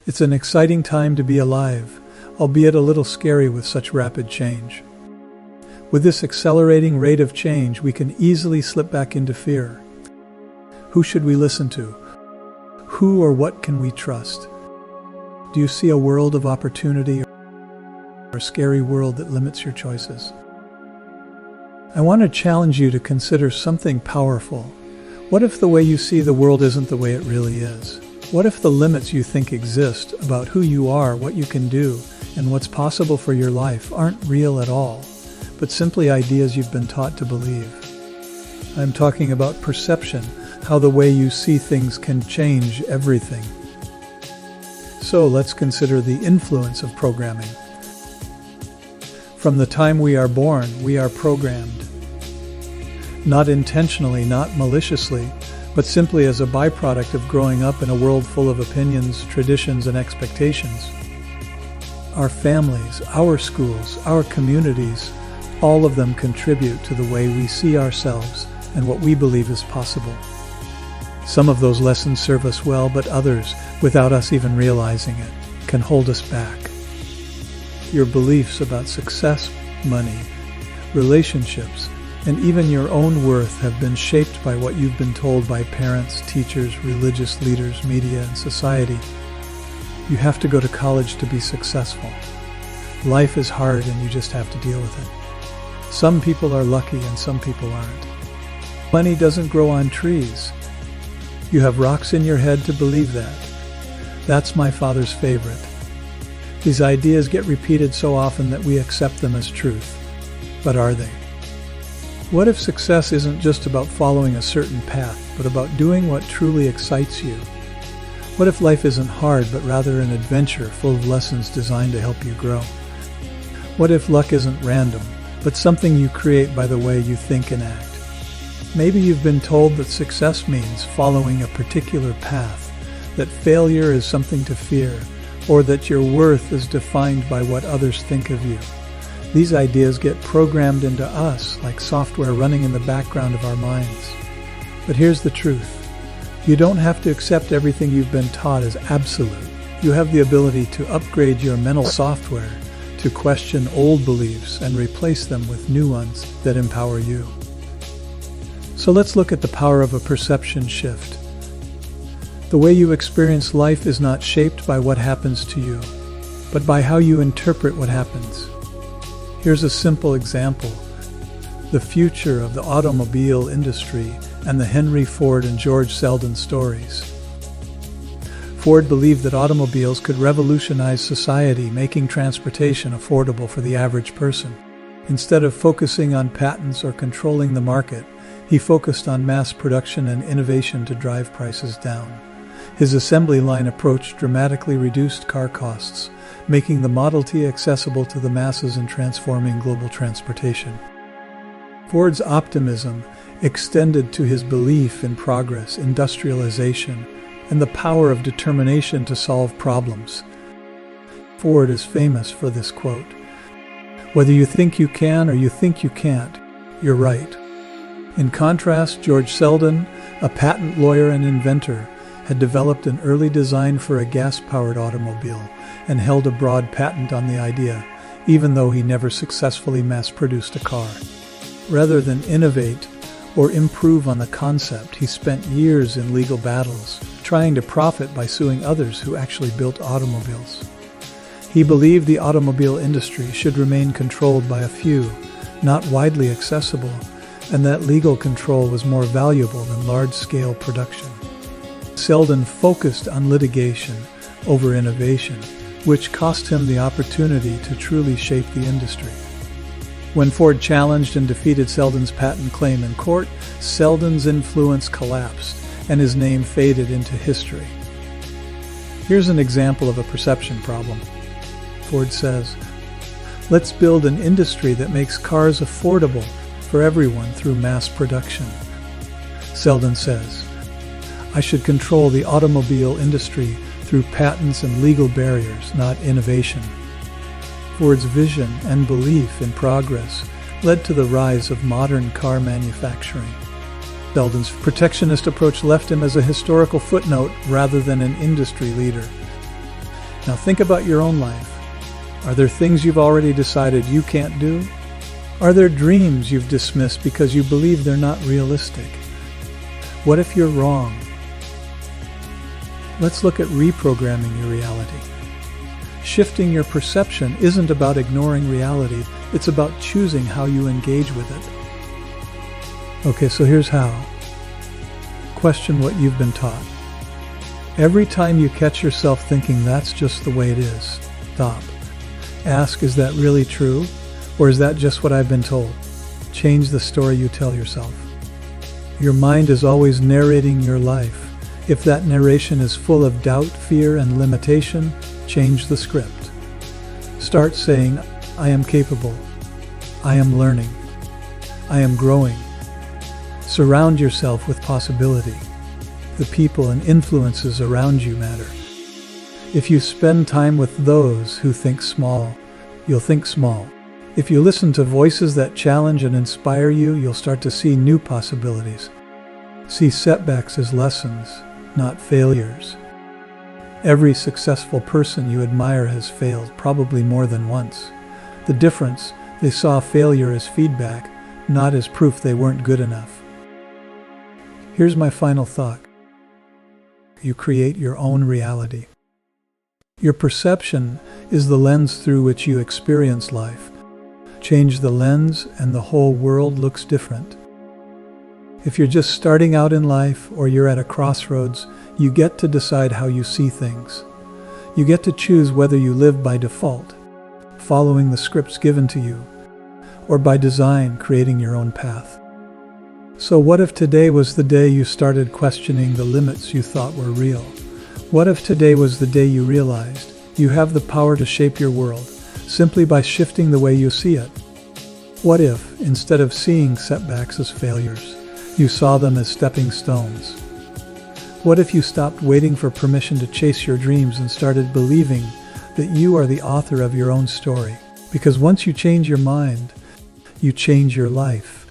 It's an exciting time to be alive, albeit a little scary with such rapid change. With this accelerating rate of change, we can easily slip back into fear. Who should we listen to? Who or what can we trust? Do you see a world of opportunity or a scary world that limits your choices? I want to challenge you to consider something powerful. What if the way you see the world isn't the way it really is? What if the limits you think exist about who you are, what you can do, and what's possible for your life aren't real at all, but simply ideas you've been taught to believe? I'm talking about perception, how the way you see things can change everything. So let's consider the influence of programming. From the time we are born, we are programmed. Not intentionally, not maliciously, but simply as a byproduct of growing up in a world full of opinions, traditions, and expectations. Our families, our schools, our communities, all of them contribute to the way we see ourselves and what we believe is possible. Some of those lessons serve us well, but others, without us even realizing it, can hold us back. Your beliefs about success, money, relationships, and even your own worth have been shaped by what you've been told by parents, teachers, religious leaders, media, and society. You have to go to college to be successful. Life is hard and you just have to deal with it. Some people are lucky and some people aren't. Money doesn't grow on trees. You have rocks in your head to believe that. That's my father's favorite. These ideas get repeated so often that we accept them as truth. But are they? What if success isn't just about following a certain path, but about doing what truly excites you? What if life isn't hard, but rather an adventure full of lessons designed to help you grow? What if luck isn't random, but something you create by the way you think and act? Maybe you've been told that success means following a particular path, that failure is something to fear, or that your worth is defined by what others think of you. These ideas get programmed into us like software running in the background of our minds. But here's the truth. You don't have to accept everything you've been taught as absolute. You have the ability to upgrade your mental software, to question old beliefs and replace them with new ones that empower you. So let's look at the power of a perception shift. The way you experience life is not shaped by what happens to you, but by how you interpret what happens. Here's a simple example. The future of the automobile industry and the Henry Ford and George Selden stories. Ford believed that automobiles could revolutionize society, making transportation affordable for the average person. Instead of focusing on patents or controlling the market, he focused on mass production and innovation to drive prices down. His assembly line approach dramatically reduced car costs, making the Model T accessible to the masses and transforming global transportation. Ford's optimism extended to his belief in progress, industrialization, and the power of determination to solve problems. Ford is famous for this quote, "Whether you think you can or you think you can't, you're right." In contrast, George Selden, a patent lawyer and inventor, had developed an early design for a gas-powered automobile and held a broad patent on the idea, even though he never successfully mass-produced a car. Rather than innovate or improve on the concept, he spent years in legal battles, trying to profit by suing others who actually built automobiles. He believed the automobile industry should remain controlled by a few, not widely accessible, and that legal control was more valuable than large-scale production. Selden focused on litigation over innovation, which cost him the opportunity to truly shape the industry. When Ford challenged and defeated Selden's patent claim in court, Selden's influence collapsed and his name faded into history. Here's an example of a perception problem. Ford says, "Let's build an industry that makes cars affordable for everyone through mass production." Selden says, "I should control the automobile industry through patents and legal barriers, not innovation." Ford's vision and belief in progress led to the rise of modern car manufacturing. Selden's protectionist approach left him as a historical footnote rather than an industry leader. Now think about your own life. Are there things you've already decided you can't do? Are there dreams you've dismissed because you believe they're not realistic? What if you're wrong? Let's look at reprogramming your reality. Shifting your perception isn't about ignoring reality, it's about choosing how you engage with it. Okay, so here's how. Question what you've been taught. Every time you catch yourself thinking that's just the way it is, stop. Ask, is that really true? Or is that just what I've been told? Change the story you tell yourself. Your mind is always narrating your life. If that narration is full of doubt, fear, and limitation, change the script. Start saying, I am capable. I am learning. I am growing. Surround yourself with possibility. The people and influences around you matter. If you spend time with those who think small, you'll think small. If you listen to voices that challenge and inspire you, you'll start to see new possibilities. See setbacks as lessons, not failures. Every successful person you admire has failed, probably more than once. The difference, they saw failure as feedback, not as proof they weren't good enough. Here's my final thought. You create your own reality. Your perception is the lens through which you experience life. Change the lens and the whole world looks different. If you're just starting out in life or you're at a crossroads, you get to decide how you see things. You get to choose whether you live by default, following the scripts given to you, or by design, creating your own path. So what if today was the day you started questioning the limits you thought were real? What if today was the day you realized you have the power to shape your world simply by shifting the way you see it? What if, instead of seeing setbacks as failures, you saw them as stepping stones? What if you stopped waiting for permission to chase your dreams and started believing that you are the author of your own story? Because once you change your mind, you change your life.